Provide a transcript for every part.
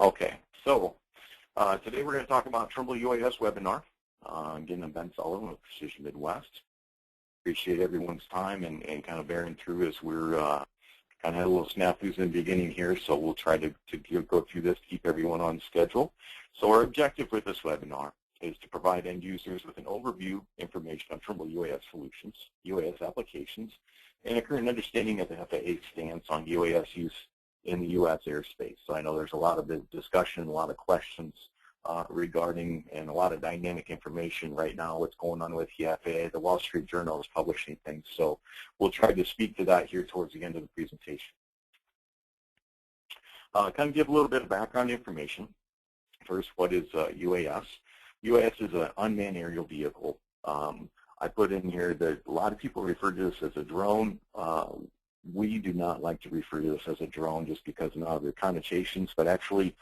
Okay, so today we're going to talk about Trimble UAS Webinar. Again, I'm Ben Sullivan with Precision Midwest. Appreciate everyone's time and kind of bearing through as we're kind of had a little snafus in the beginning here, so we'll try to go through this, keep everyone on schedule. So our objective with this webinar is to provide end users with an overview information on Trimble UAS solutions, UAS applications, and a current understanding of the FAA stance on UAS use in the U.S. airspace. So I know there's a lot of discussion, a lot of questions regarding, and a lot of dynamic information right now, what's going on with the FAA. The Wall Street Journal is publishing things, so we'll try to speak to that here towards the end of the presentation. Kind of give a little bit of background information. First, what is UAS? UAS is an unmanned aerial vehicle. I put in here that a lot of people refer to this as a drone. We do not like to refer to this as a drone just because of other connotations, but actually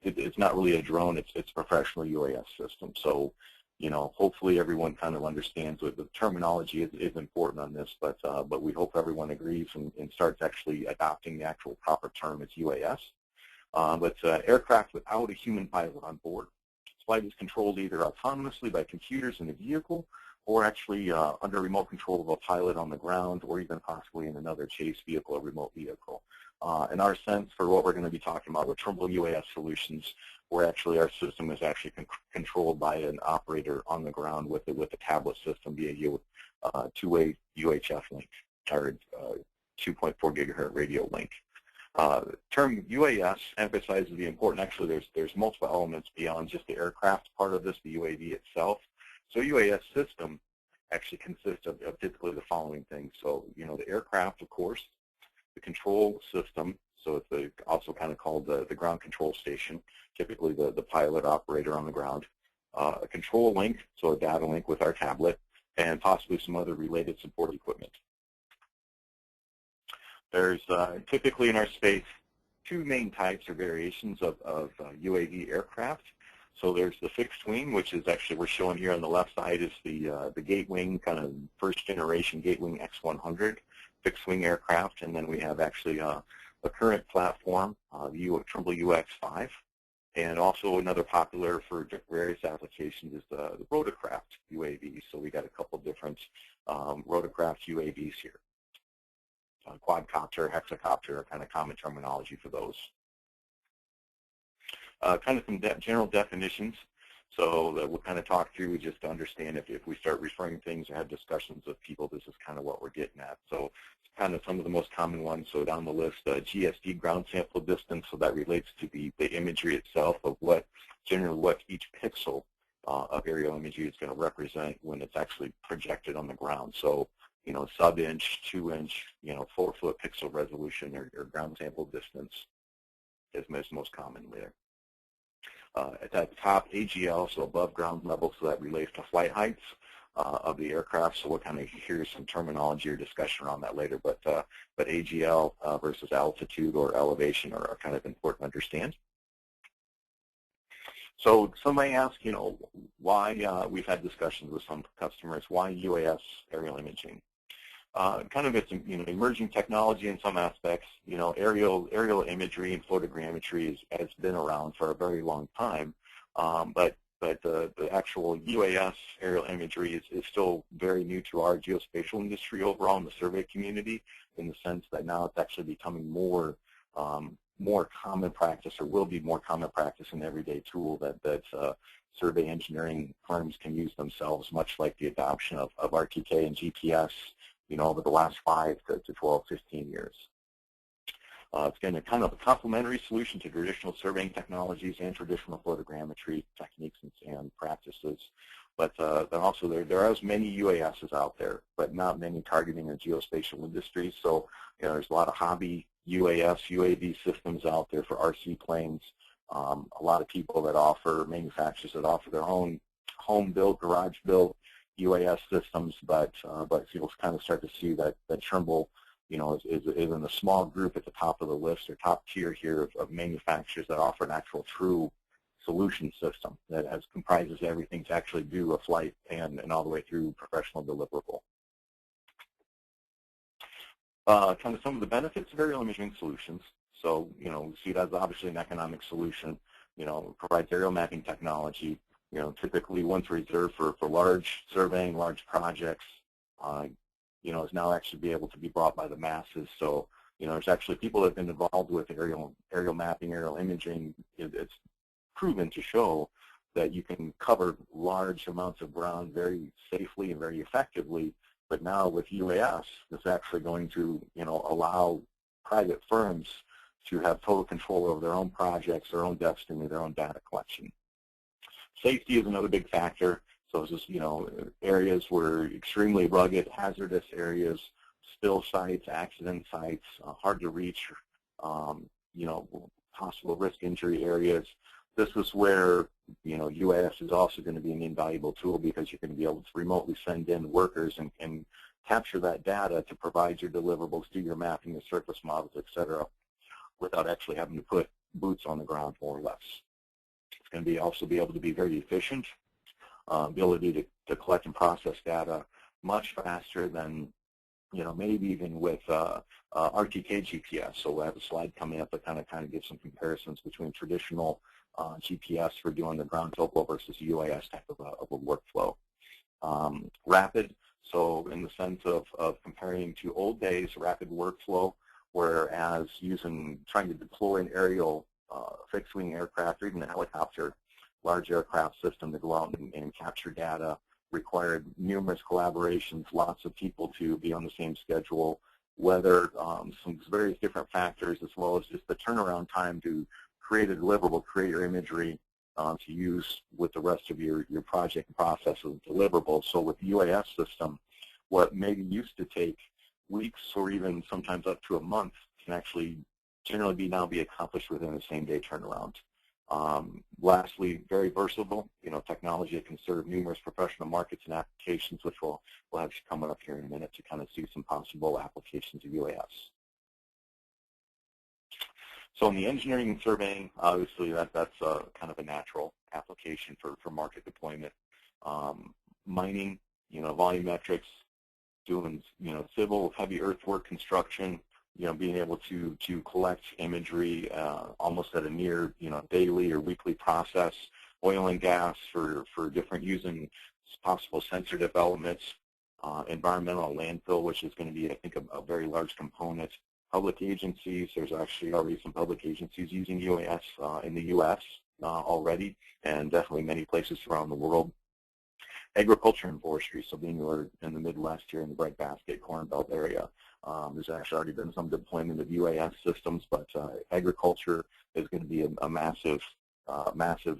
it's not really a drone, it's a professional UAS system. So, you know, hopefully everyone kind of understands what the terminology is important on this, but we hope everyone agrees and starts actually adopting the actual proper term as UAS. But it's aircraft without a human pilot on board. Flight is controlled either autonomously by computers in the vehicle or actually under remote control of a pilot on the ground, or even possibly in another chase vehicle or remote vehicle. In our sense, for what we're going to be talking about with Trimble UAS solutions, where actually our system is actually controlled by an operator on the ground with a tablet system via two-way UHF link, or 2.4 gigahertz radio link. Term UAS emphasizes the important, actually there's multiple elements beyond just the aircraft part of this, the UAV itself. So UAS system actually consists of typically the following things. So, you know, the aircraft, of course, the control system, so it's also kind of called the ground control station, typically the pilot operator on the ground, a control link, so a data link with our tablet, and possibly some other related support equipment. There's typically in our space two main types or variations of UAV aircraft. So there's the fixed wing, which is actually we're showing here on the left side is the Gatewing, kind of first generation Gatewing X100 fixed wing aircraft, and then we have actually a current platform, the Trimble UX5, and also another popular for various applications is the rotorcraft UAV. So we got a couple different rotorcraft UAVs here. Quadcopter, hexacopter are kind of common terminology for those. Kind of some general definitions, so that we'll kind of talk through just to understand if we start referring things or have discussions with people, this is kind of what we're getting at. So kind of some of the most common ones, so down the list, GSD, ground sample distance, so that relates to the imagery itself of generally what each pixel of aerial imagery is going to represent when it's actually projected on the ground. So, you know, sub-inch, 2-inch, you know, 4-foot pixel resolution or ground sample distance is most common there. At the top, AGL, so above ground level, so that relates to flight heights of the aircraft. So we'll kind of hear some terminology or discussion around that later. But AGL versus altitude or elevation are kind of important to understand. So somebody asked, you know, why we've had discussions with some customers, why UAS aerial imaging? Kind of it's, you know, emerging technology in some aspects. You know, aerial imagery and photogrammetry has been around for a very long time, but the actual UAS aerial imagery is still very new to our geospatial industry overall in the survey community, in the sense that now it's actually becoming more common practice, or will be more common practice, in everyday tool that survey engineering firms can use themselves, much like the adoption of RTK and GPS, you know, over the last 5 to 12, 15 years. It's going to kind of a complementary solution to traditional surveying technologies and traditional photogrammetry techniques and practices. But also there are as many UASs out there, but not many targeting the geospatial industry. So, you know, there's a lot of hobby UAV systems out there for RC planes. A lot of people that offer, manufacturers that offer their own home-built, garage-built UAS systems, but you'll kind of start to see that Trimble, you know, is in the small group at the top of the list, or top tier here of manufacturers that offer an actual true solution system that comprises everything to actually do a flight and all the way through professional deliverable. Kind of some of the benefits of aerial imaging solutions. So, we see it as obviously an economic solution. Provides aerial mapping technology. Typically once reserved for large surveying, large projects. Is now actually be able to be brought by the masses. So, there's actually people that have been involved with aerial mapping, aerial imaging. It's proven to show that you can cover large amounts of ground very safely and very effectively. But now with UAS, it's actually going to, allow private firms to have total control over their own projects, their own destiny, their own data collection. Safety is another big factor. So it's just, areas where extremely rugged, hazardous areas, spill sites, accident sites, hard to reach, possible risk injury areas. This is where, UAS is also going to be an invaluable tool, because you're going to be able to remotely send in workers and capture that data to provide your deliverables, do your mapping, your surface models, et cetera, without actually having to put boots on the ground, more or less. It's going to be also be able to be very efficient, ability to collect and process data much faster than, maybe even with RTK GPS. So we'll have a slide coming up that kind of gives some comparisons between traditional GPS for doing the ground topo versus UAS type of a workflow. Rapid, so in the sense of comparing to old days, rapid workflow, whereas trying to deploy an aerial fixed-wing aircraft or even a helicopter, large aircraft system to go out and capture data required numerous collaborations, lots of people to be on the same schedule, weather, some various different factors, as well as just the turnaround time to create a deliverable, create your imagery to use with the rest of your project process and deliverables. So with the UAS system, what maybe used to take weeks or even sometimes up to a month can actually generally now be accomplished within the same day turnaround. Lastly, very versatile, technology that can serve numerous professional markets and applications, which we'll have coming up here in a minute to kind of see some possible applications of UAS. So in the engineering and surveying, obviously that's kind of a natural application for market deployment. Mining, volumetrics, doing civil heavy earthwork construction, being able to collect imagery almost at a near daily or weekly process. Oil and gas for different using possible sensor developments. Environmental landfill, which is going to be, I think, a very large component. Public agencies, there's actually already some public agencies using UAS in the U.S. Already, and definitely many places around the world. Agriculture and forestry, so being in the Midwest here in the breadbasket Corn Belt area, there's actually already been some deployment of UAS systems, but agriculture is going to be a massive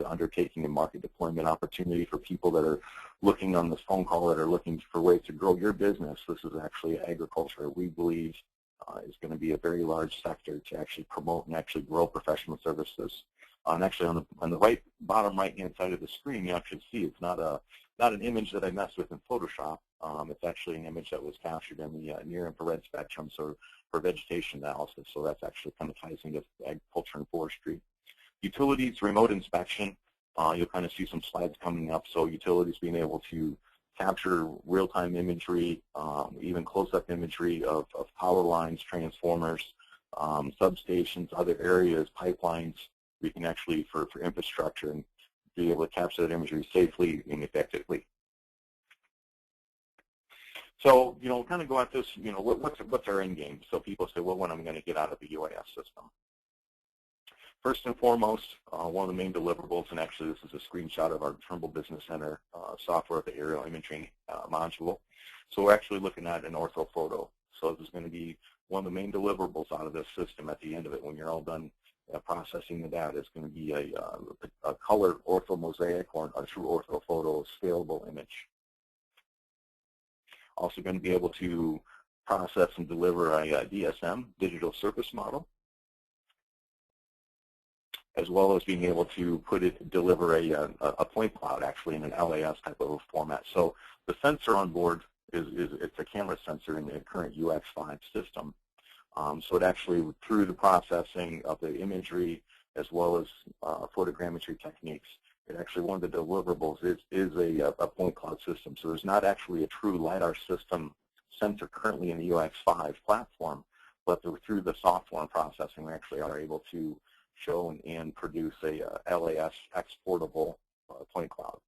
undertaking and market deployment opportunity for people that are looking on this phone call, that are looking for ways to grow your business. This is actually agriculture, we believe, is going to be a very large sector to actually promote and actually grow professional services. And actually on the right bottom right-hand side of the screen, you actually see it's not an image that I messed with in Photoshop. It's actually an image that was captured in the near-infrared spectrum, so for vegetation analysis. So that's actually kind of ties into agriculture and forestry. Utilities, remote inspection. You'll kind of see some slides coming up. So utilities being able to capture real-time imagery, even close-up imagery of power lines, transformers, substations, other areas, pipelines. We can actually, for infrastructure, and be able to capture that imagery safely and effectively. So, kind of go at this, what's our end game? So people say, well, what am I going to get out of the UAS system? First and foremost, one of the main deliverables, and actually this is a screenshot of our Trimble Business Center software of the aerial imaging module. So we're actually looking at an orthophoto. So this is going to be one of the main deliverables out of this system at the end of it. When you're all done processing the data, it's going to be a color orthomosaic or a true orthophoto scalable image. Also going to be able to process and deliver a DSM, digital surface model, as well as being able to deliver a point cloud actually in an LAS type of a format. So the sensor on board it's a camera sensor in the current UX5 system. So it actually, through the processing of the imagery as well as photogrammetry techniques, it actually, one of the deliverables is a point cloud system. So there's not actually a true LiDAR system sensor currently in the UX5 platform, but through the software and processing, we actually are able to show and produce a LAS exportable point cloud.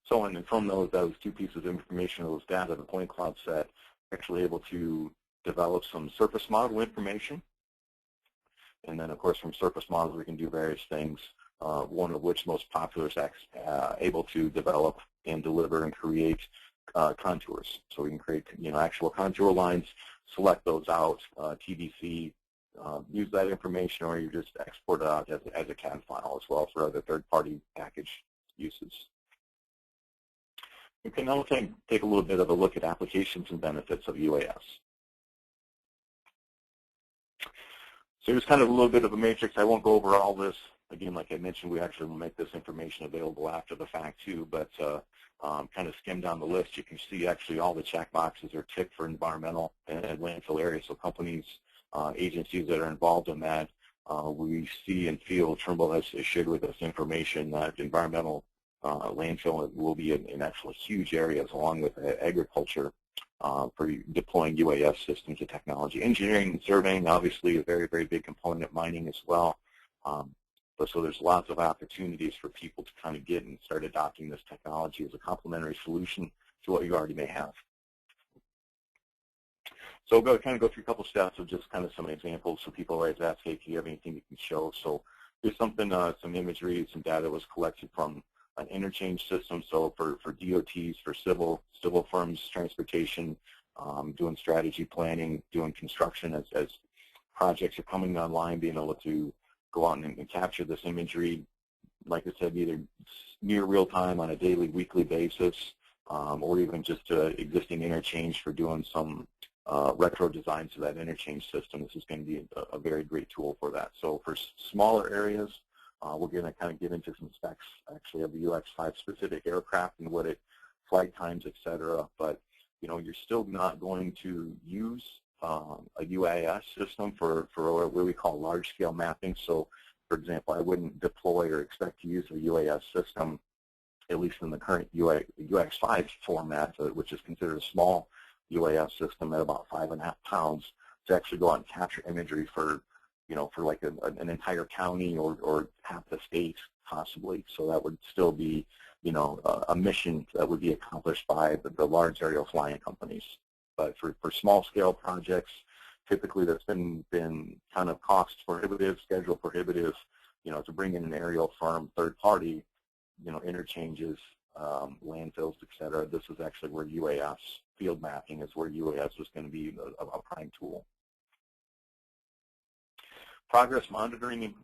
So, and from those two pieces of information, those data, the point cloud set, actually able to develop some surface model information. And then, of course, from surface models, we can do various things, one of which most popular is able to develop and deliver and create contours. So we can create, actual contour lines, select those out, TBC, use that information, or you just export it out as a CAD file as well for other third-party package uses. We can now take a little bit of a look at applications and benefits of UAS. So here's kind of a little bit of a matrix. I won't go over all this. Again, like I mentioned, we actually will make this information available after the fact too, but kind of skim down the list. You can see actually all the check boxes are ticked for environmental and landfill areas. So companies, agencies that are involved in that, we see and feel Trimble has shared with us information that environmental landfill will be in actually huge areas along with agriculture for deploying UAS systems and technology. Engineering and surveying, obviously, a very, very big component, mining as well. But so there's lots of opportunities for people to kind of get and start adopting this technology as a complementary solution to what you already may have. So we'll kind of go through a couple steps of just kind of some examples. So people always ask, hey, do you have anything you can show? So here's something, some imagery, some data was collected from an interchange system. So for DOTs, for civil firms, transportation, doing strategy planning, doing construction as projects are coming online, being able to go out and capture this imagery, like I said, either near real time on a daily, weekly basis, or even just existing interchange for doing some retro designs of that interchange system. This is going to be a very great tool for that. So for smaller areas, we're going to kind of get into some specs actually of the UX5 specific aircraft and what it, flight times, et cetera. But you're still not going to use a UAS system for what we call large-scale mapping. So, for example, I wouldn't deploy or expect to use a UAS system, at least in the current UX5 format, which is considered a small UAS system at about 5.5 pounds, to actually go out and capture imagery for like an entire county or half the state possibly. So that would still be, a mission that would be accomplished by the large aerial flying companies. But for small-scale projects, typically that's been kind of cost prohibitive, schedule prohibitive, to bring in an aerial firm, third party, interchanges, landfills, et cetera. This is actually where UAS, field mapping is where UAS was going to be a prime tool. Progress monitoring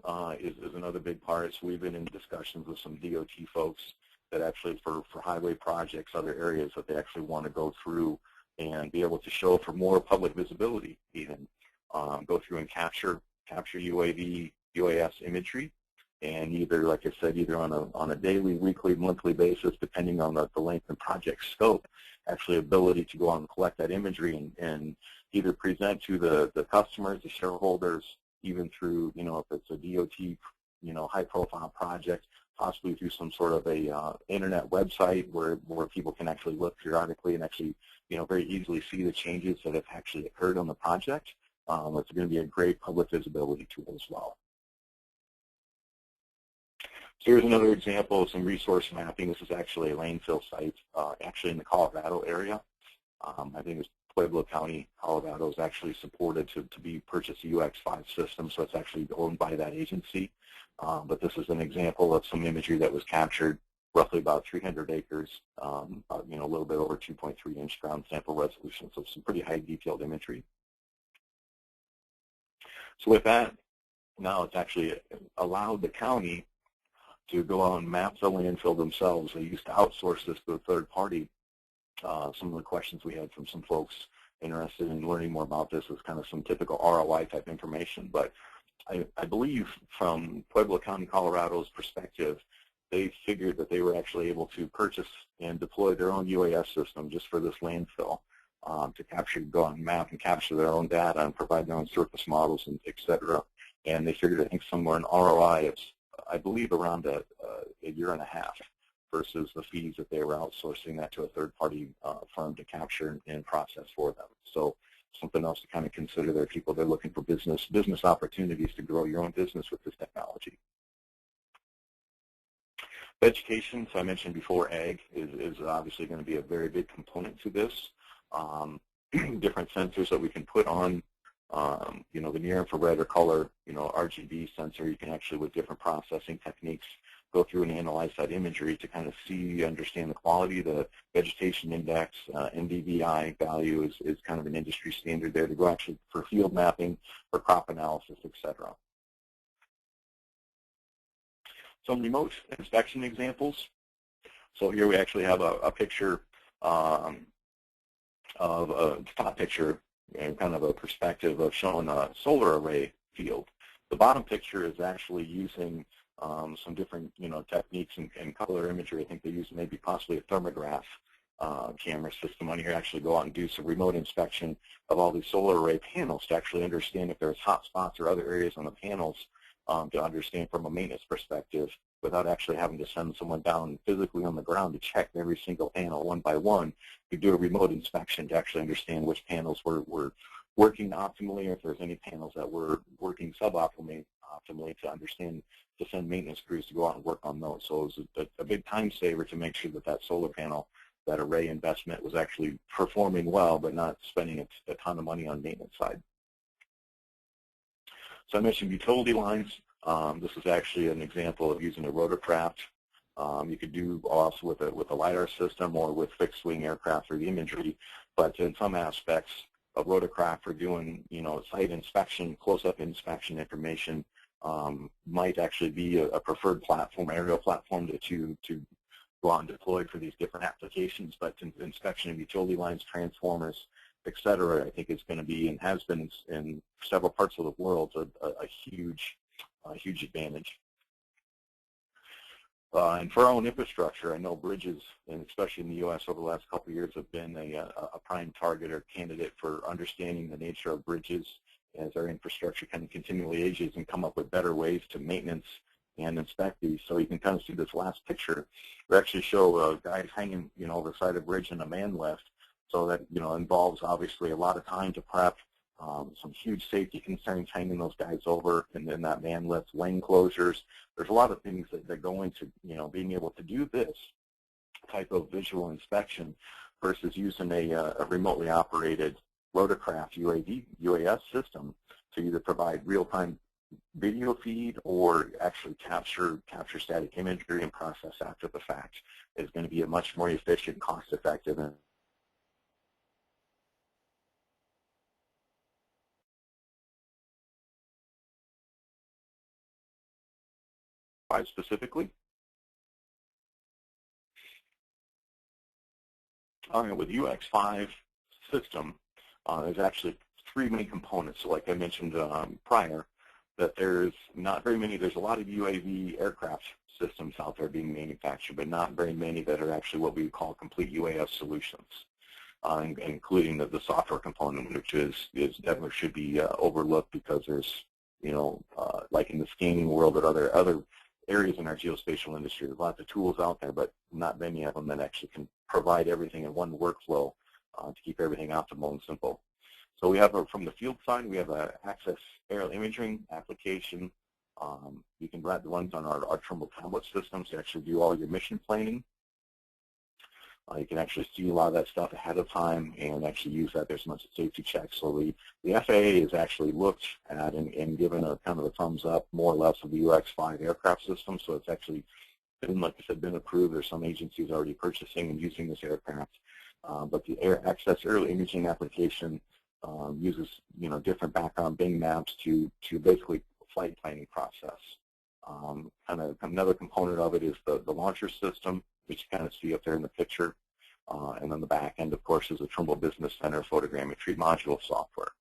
is another big part. So we've been in discussions with some DOT folks that actually for highway projects, other areas that they actually want to go through and be able to show for more public visibility even, go through and capture UAV, UAS imagery, and either, like I said, either on a daily, weekly, monthly basis, depending on the length and project scope, actually ability to go out and collect that imagery and either present to the customers, the shareholders, even through, if it's a DOT, high-profile project, possibly through some sort of a internet website where people can actually look periodically and actually, very easily see the changes that have actually occurred on the project. It's going to be a great public visibility tool as well. So here's another example of some resource mapping. This is actually a landfill site, actually in the Colorado area. I think it's Pueblo County, Colorado, is actually supported to purchase a UX5 system, so it's actually owned by that agency. But this is an example of some imagery that was captured, roughly about 300 acres, a little bit over 2.3-inch ground sample resolution, so some pretty high detailed imagery. So with that, now it's actually allowed the county to go out and map the landfill themselves. They used to outsource this to a third party. Some of the questions we had from some folks interested in learning more about this was kind of some typical ROI type information. But I believe from Pueblo County, Colorado's perspective, they figured that they were actually able to purchase and deploy their own UAS system just for this landfill to go on map and capture their own data and provide their own surface models, and et cetera. And they figured, I think, somewhere in ROI, it's, I believe, around a year and a half versus the fees that they were outsourcing that to a third-party firm to capture and process for them. So something else to kind of consider there. People, they're looking for business opportunities to grow your own business with this technology. Education, so I mentioned before, ag is obviously going to be a very big component to this. Different sensors that we can put on, you know, the near infrared or color, you know, RGB sensor. You can actually, with different processing techniques, go through and analyze that imagery to kind of see, understand the quality. The vegetation index, NDVI value is kind of an industry standard there to go actually for field mapping, for crop analysis, etc. Some remote inspection examples. So here we actually have a picture of a top picture and kind of a perspective of showing a solar array field. The bottom picture is actually using some different, you know, techniques and color imagery. I think they use maybe possibly a thermograph camera system on here to actually go out and do some remote inspection of all these solar array panels to actually understand if there's hot spots or other areas on the panels to understand from a maintenance perspective without actually having to send someone down physically on the ground to check every single panel one by one. You do a remote inspection to actually understand which panels were working optimally, or if there's any panels that were working suboptimally to understand, to send maintenance crews to go out and work on those. So it was a big time saver to make sure that that solar panel, that array investment was actually performing well, but not spending a ton of money on maintenance side. So I mentioned utility lines. This is actually an example of using a rotorcraft. You could do also with a LiDAR system or with fixed-wing aircraft for the imagery, but in some aspects, a rotorcraft for doing, you know, site inspection, close-up inspection information might actually be a preferred platform, aerial platform to go out and deploy for these different applications. But inspection of utility lines, transformers, et cetera, I think is going to be and has been in several parts of the world a huge advantage. And for our own infrastructure, I know bridges, and especially in the U.S. over the last couple of years, have been a prime target or candidate for understanding the nature of bridges as our infrastructure kind of continually ages and come up with better ways to maintenance and inspect these. So you can kind of see this last picture. We actually show guys hanging, you know, over the side of the bridge in a man lift. So that, you know, involves obviously a lot of time to prep, some huge safety concerns hanging those guys over, and then that man lift, lane closures. There's a lot of things that go into, you know, being able to do this type of visual inspection versus using a remotely operated rotorcraft UAS system to either provide real-time video feed or actually capture static imagery and process after the fact. Is going to be a much more efficient, cost-effective, and specifically. With UX5 system, there's actually three main components. So like I mentioned prior, that there's not very many, there's a lot of UAV aircraft systems out there being manufactured, but not very many that are actually what we call complete UAS solutions, including the software component, which is never should be overlooked, because there's, you know, like in the scanning world or other areas in our geospatial industry, there's lots of tools out there, but not many of them that actually can provide everything in one workflow to keep everything optimal and simple. So we have, from the field side, we have an access aerial imaging application. You can run on our Trimble tablet systems to actually do all your mission planning. You can actually see a lot of that stuff ahead of time and actually use that. There's a bunch of safety checks. So the FAA has actually looked at and given a kind of a thumbs up, more or less, of the UX5 aircraft system. So it's actually been, like I said, been approved. There's some agencies already purchasing and using this aircraft. But the access aerial imaging application uses, you know, different background Bing maps to basically flight planning process. Kind of another component of it is the launcher system, which you kind of see up there in the picture. And then the back end, of course, is a Trimble Business Center photogrammetry module software.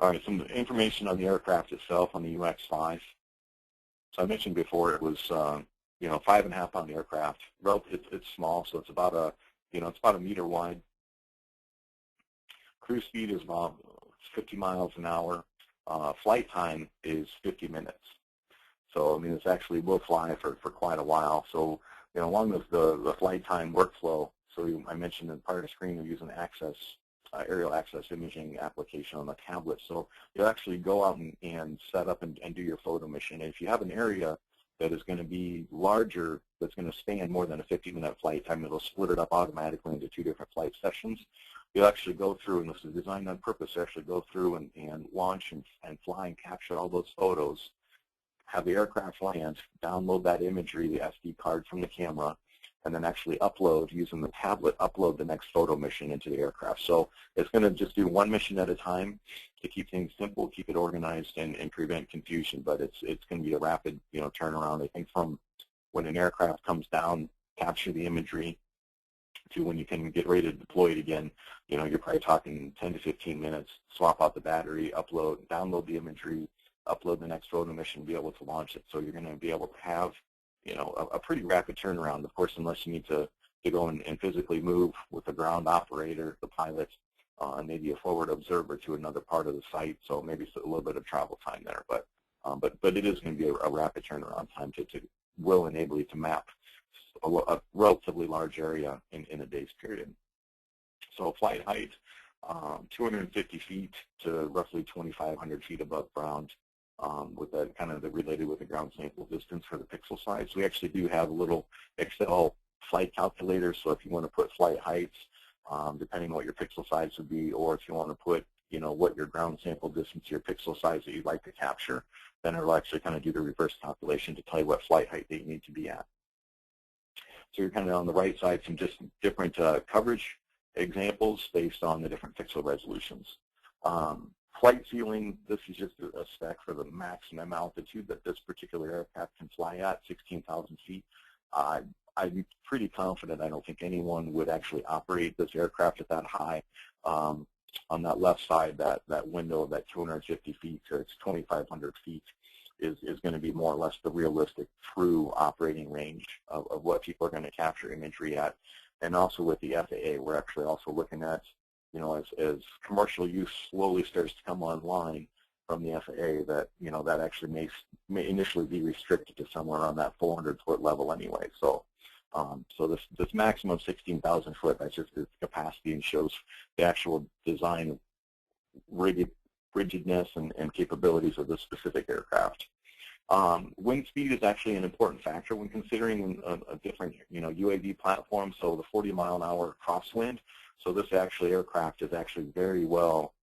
All right, some information on the aircraft itself, on the UX5. So I mentioned before it was, you know, 5.5-pound aircraft. It's small, so it's about a, you know, it's about a meter wide. Cruise speed is about 50 miles an hour. Flight time is 50 minutes. So, I mean, it's actually will fly for quite a while. So, you know, along with the flight time workflow, So I mentioned in part of the screen we use an aerial access imaging application on the tablet. So you'll actually go out and set up and do your photo mission. And if you have an area that is going to be larger, that's going to span more than a 50-minute flight time, it'll split it up automatically into 2 different flight sessions. You'll actually go through, and this is designed on purpose, to actually go through and launch and fly and capture all those photos, have the aircraft land, download that imagery, the SD card from the camera, and then actually upload, using the tablet, upload the next photo mission into the aircraft. So it's going to just do 1 mission at a time to keep things simple, keep it organized, and prevent confusion. But it's going to be a rapid, turnaround. I think from when an aircraft comes down, capture the imagery, to when you can get ready to deploy it again, you're probably talking 10 to 15 minutes. Swap out the battery, upload, download the imagery, upload the next photo mission, be able to launch it. So you're going to be able to have a pretty rapid turnaround, of course, unless you need to go and physically move with the ground operator, the pilot, and maybe a forward observer to another part of the site. So maybe it's a little bit of travel time there, but it is going to be a rapid turnaround time will enable you to map a relatively large area in a day's period. So flight height, 250 feet to roughly 2,500 feet above ground. With that kind of related with the ground sample distance for the pixel size. We actually do have a little Excel flight calculator, so if you want to put flight heights, depending on what your pixel size would be, or if you want to put, what your ground sample distance, your pixel size that you'd like to capture, then it'll actually kind of do the reverse calculation to tell you what flight height that you need to be at. So you're kind of on the right side, some just different coverage examples based on the different pixel resolutions. Flight ceiling, this is just a spec for the maximum altitude that this particular aircraft can fly at, 16,000 feet. I'm pretty confident I don't think anyone would actually operate this aircraft at that high. On that left side, that window of that 250 feet to its 2,500 feet is going to be more or less the realistic true operating range of what people are going to capture imagery at. And also with the FAA, we're actually also looking at, as commercial use slowly starts to come online from the FAA, that that actually may initially be restricted to somewhere around that 400-foot level anyway. So, so this maximum 16,000 foot, that's just its capacity and shows the actual design, rigidness, and capabilities of this specific aircraft. Wind speed is actually an important factor when considering a different, UAV platform. So the 40-mile-an-hour crosswind. So this aircraft is actually very well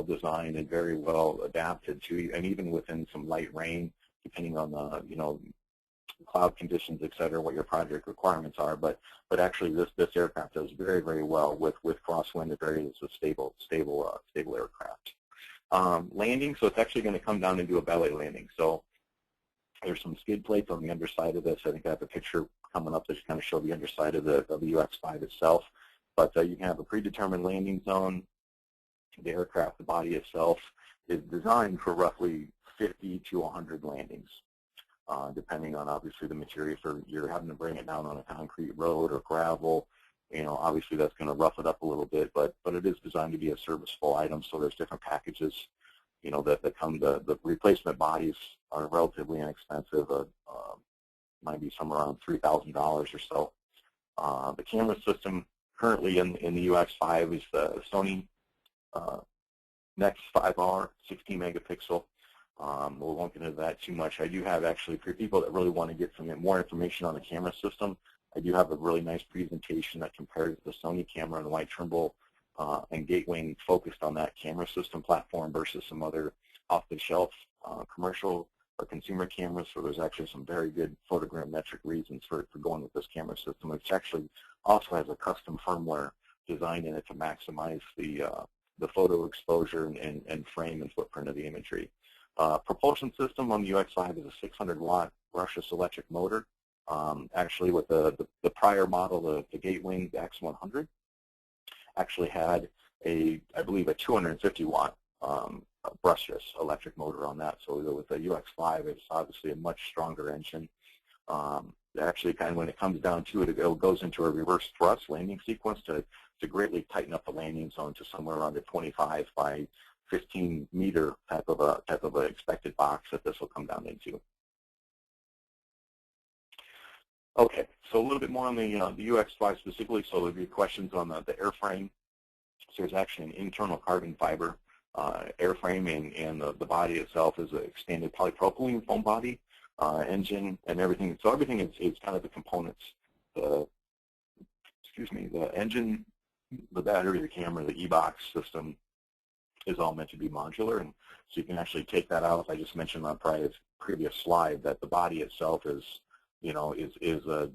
designed and very well adapted to, and even within some light rain, depending on the, cloud conditions, et cetera, what your project requirements are. But actually, this aircraft does very, very well with crosswind. It's a stable aircraft. Landing, so it's actually going to come down and do a belly landing. So there's some skid plates on the underside of this. I think I have a picture coming up to kind of show the underside of the UX5 itself. But you can have a predetermined landing zone. The aircraft, the body itself, is designed for roughly 50 to 100 landings, depending on obviously the material. So you're having to bring it down on a concrete road or gravel. Obviously that's going to rough it up a little bit, but it is designed to be a serviceable item. So there's different packages, that come. The replacement bodies are relatively inexpensive. Might be somewhere around $3,000 or so. The camera system currently in the UX5 is the Sony Nex 5R, 16 megapixel. We won't get into that too much. I do have actually, for people that really want to get some more information on the camera system, I do have a really nice presentation that compares the Sony camera and why Trimble and Gatewing focused on that camera system platform versus some other off-the-shelf commercial or consumer cameras. So there's actually some very good photogrammetric reasons for going with this camera system, which actually also has a custom firmware design in it to maximize the photo exposure and frame and footprint of the imagery. Propulsion system on the UX5 is a 600-watt brushless electric motor. Actually, with the prior model, the Gatewing, the X100, actually had I believe a 250-watt brushless electric motor on that. So with the UX5, it's obviously a much stronger engine. Actually, kind of when it comes down to it, it goes into a reverse thrust landing sequence to greatly tighten up the landing zone to somewhere around a 25 by 15 meter type of a expected box that this will come down into. Okay, so a little bit more on the UX5 specifically. So there'll be questions on the airframe. So there's actually an internal carbon fiber airframe, and the body itself is an expanded polypropylene foam body, engine, and everything. So everything is kind of the components. The engine, the battery, the camera, the e-box system is all meant to be modular, and so you can actually take that out. I just mentioned on previous slide that the body itself is, is a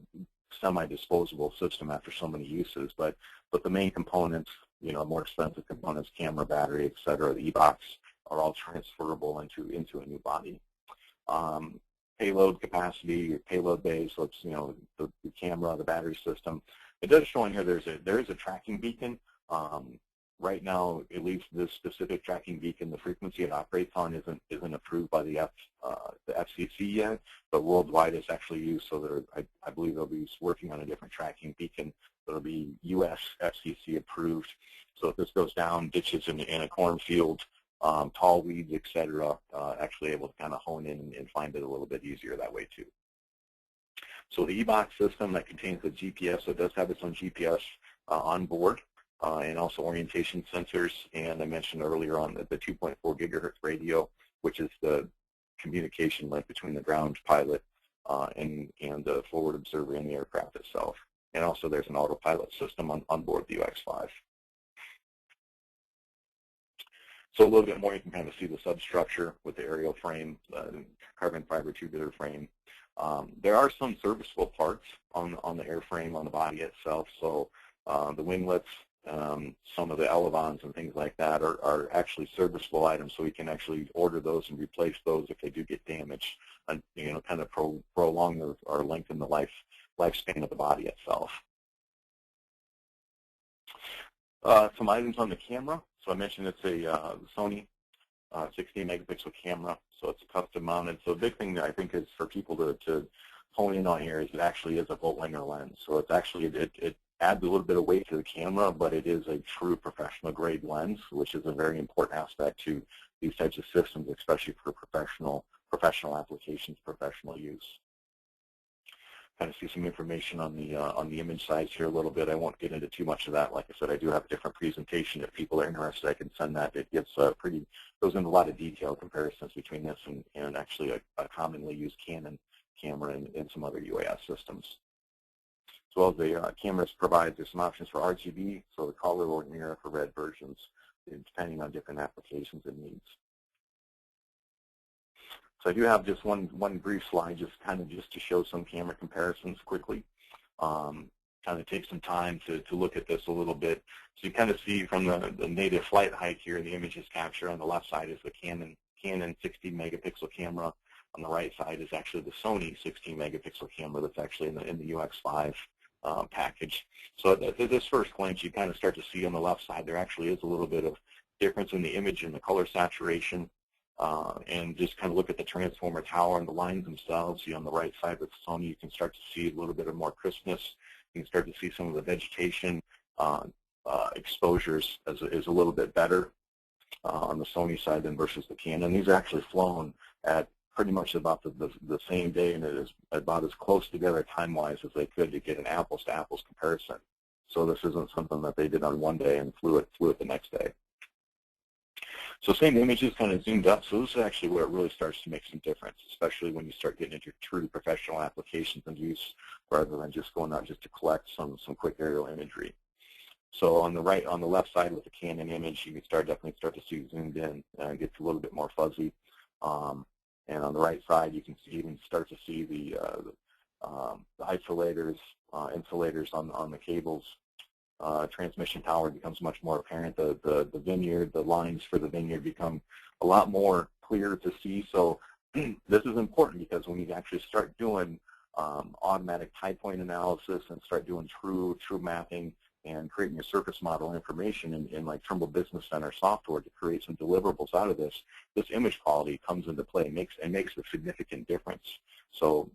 semi-disposable system after so many uses, but the main components, more expensive components, camera, battery, et cetera, the e-box, are all transferable into a new body. Payload capacity, payload base, so it's, the camera, the battery system. It does show in here there is a tracking beacon. Right now, at least this specific tracking beacon, the frequency it operates on isn't approved by the FCC yet, but worldwide it's actually used. So I believe they'll be working on a different tracking beacon that'll be U.S. FCC approved. So if this goes down ditches in a cornfield, tall weeds, et cetera, actually able to kind of hone in and find it a little bit easier that way too. So the e-box system that contains the GPS, so it does have its own GPS on board. And also orientation sensors, and I mentioned earlier on the 2.4 gigahertz radio, which is the communication link between the ground pilot and the forward observer in the aircraft itself. And also there's an autopilot system on board the UX5. So a little bit more, you can kind of see the substructure with the aerial frame, carbon fiber tubular frame. There are some serviceable parts on the airframe, on the body itself. So the winglets, some of the elevons and things like that are actually serviceable items, so we can actually order those and replace those if they do get damaged, and kind of prolong or lengthen the lifespan of the body itself. Some items on the camera. So I mentioned it's a Sony 16 megapixel camera, so it's custom mounted. So the big thing that I think is for people to hone in on here is it actually is a Voltlinger lens. So it's actually, it adds a little bit of weight to the camera, but it is a true professional grade lens, which is a very important aspect to these types of systems, especially for professional applications, professional use. Kind of see some information on the image size here a little bit. I won't get into too much of that. Like I said, I do have a different presentation. If people are interested, I can send that. It gets goes into a lot of detail comparisons between this and actually a commonly used Canon camera and some other UAS systems. As well as the cameras provide, there's some options for RGB, so the color or near infrared versions, depending on different applications and needs. So I do have just one brief slide, just to show some camera comparisons quickly. Kind of take some time to look at this a little bit. So you kind of see from the native flight height here, the image is captured. On the left side is the Canon 16 megapixel camera. On the right side is actually the Sony 16 megapixel camera that's actually in the UX5 package. So at this first glance, you kind of start to see on the left side there actually is a little bit of difference in the image and the color saturation. And just kind of look at the transformer tower and the lines themselves. On the right side with Sony, you can start to see a little bit of more crispness. You can start to see some of the vegetation exposures is a little bit better on the Sony side than versus the Canon. These are actually flown at pretty much about the same day, and it is about as close together time-wise as they could to get an apples-to-apples comparison. So this isn't something that they did on one day and flew it the next day. So same images kind of zoomed up. So this is actually where it really starts to make some difference, especially when you start getting into true professional applications and use, rather than just going out just to collect some quick aerial imagery. So on the left side with the Canon image, you can definitely start to see zoomed in, and it gets a little bit more fuzzy. And on the right side, you can even start to see the isolators, insulators on the cables. Transmission tower becomes much more apparent. The vineyard, the lines for the vineyard become a lot more clear to see. So this is important because when you actually start doing automatic type point analysis and start doing true mapping and creating your surface model information in like Trimble Business Center software to create some deliverables out of this image quality comes into play and makes a significant difference. So,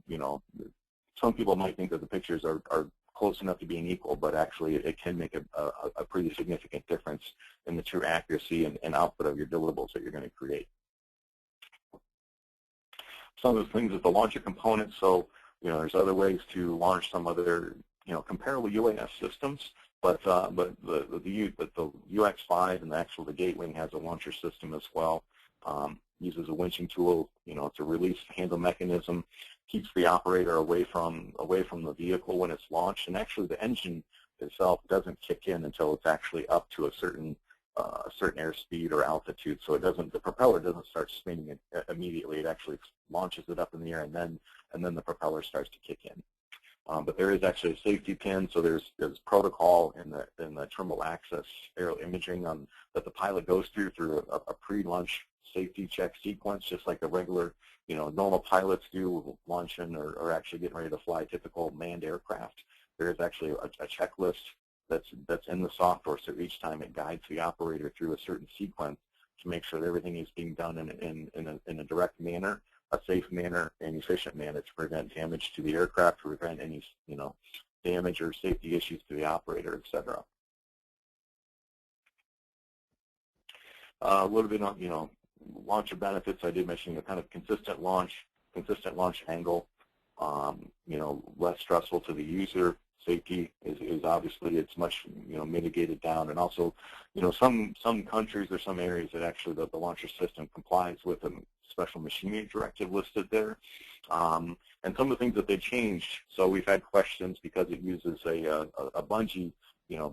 some people might think that the pictures are close enough to being equal, but actually it can make a pretty significant difference in the true accuracy and output of your deliverables that you're going to create. Some of the things with the launcher components, so there's other ways to launch some other, comparable UAS systems, but the UX5 and the Gatewing has a launcher system as well. Uses a winching tool, to release the handle mechanism, keeps the operator away from the vehicle when it's launched, and actually the engine itself doesn't kick in until it's actually up to a certain airspeed or altitude. So the propeller doesn't start spinning it immediately. It actually launches it up in the air, and then the propeller starts to kick in. But there is actually a safety pin, so there's protocol in the Trimble Access aerial imaging that the pilot goes through a pre-launch safety check sequence, just like the regular, normal pilots do launching or actually getting ready to fly typical manned aircraft. There is actually a checklist that's in the software, so each time it guides the operator through a certain sequence to make sure that everything is being done in a direct manner, a safe manner, and efficient manner to prevent damage to the aircraft, to prevent any damage or safety issues to the operator, etc. A little bit on launcher benefits. I did mention kind of consistent launch angle, less stressful to the user. Safety is obviously, it's much mitigated down, and also some countries or some areas that actually the launcher system complies with a special machinery directive listed there, and some of the things that they changed. So we've had questions because it uses a bungee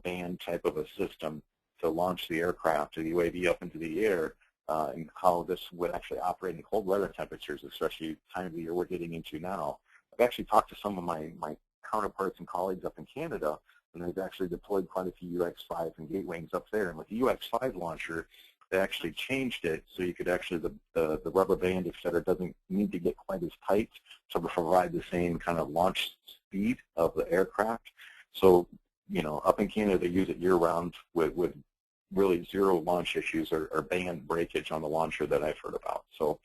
band type of a system to launch the aircraft or the UAV up into the air, and how this would actually operate in cold weather temperatures, especially the time of the year we're getting into now. I've actually talked to some of my counterparts and colleagues up in Canada, and they've actually deployed quite a few UX5 and Gatewings up there. And with the UX5 launcher, they actually changed it so you could actually, the rubber band, et cetera, doesn't need to get quite as tight to provide the same kind of launch speed of the aircraft. So, up in Canada, they use it year-round with really zero launch issues or band breakage on the launcher that I've heard about. So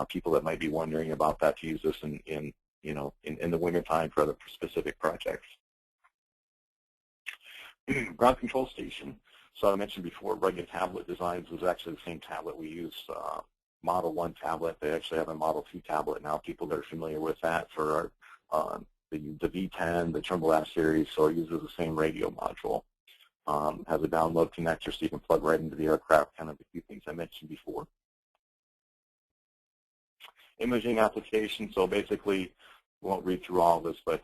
people that might be wondering about that, to use this in the wintertime for other specific projects. Ground control station. So I mentioned before, rugged tablet designs was actually the same tablet we use, Model 1 tablet. They actually have a Model 2 tablet now. People that are familiar with that for the V10, the Trimble S series, so it uses the same radio module. Has a download connector so you can plug right into the aircraft, kind of a few things I mentioned before. Imaging application, so basically, won't read through all of this, but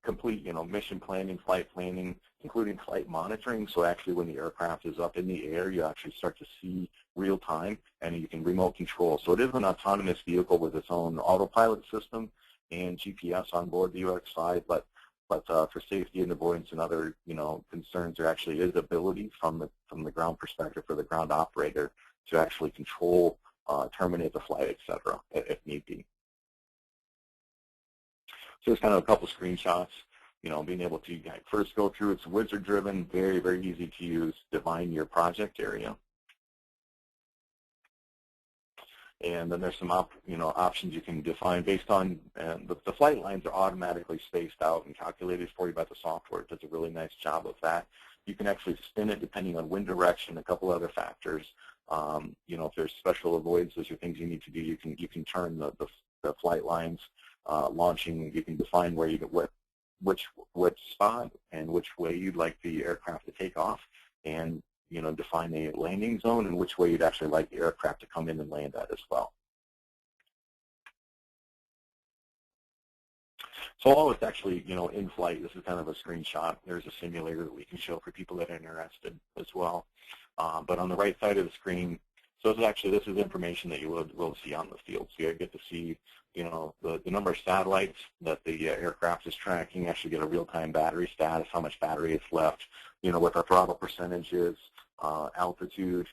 complete, mission planning, flight planning, including flight monitoring. So actually when the aircraft is up in the air, you actually start to see real time, and you can remote control. So it is an autonomous vehicle with its own autopilot system and GPS on board the UX5, but for safety and avoidance and other, concerns, there actually is ability from the ground perspective for the ground operator to actually control, terminate the flight, et cetera, if need be. So it's kind of a couple screenshots, being able to first go through. It's wizard-driven, very, very easy to use. Define your project area. And then there's some options you can define based on, the flight lines are automatically spaced out and calculated for you by the software. It does a really nice job of that. You can actually spin it depending on wind direction, a couple other factors. If there's special avoidances or things you need to do, you can turn the flight lines launching. You can define where you which spot and which way you'd like the aircraft to take off, and define a landing zone and which way you'd actually like the aircraft to come in and land at as well. So all it's actually, in flight. This is kind of a screenshot. There's a simulator that we can show for people that are interested as well. But on the right side of the screen, so this is information that you will see on the field. So you get to see, the number of satellites that the aircraft is tracking. Actually get a real-time battery status, how much battery is left, what the throttle percentage is, altitude,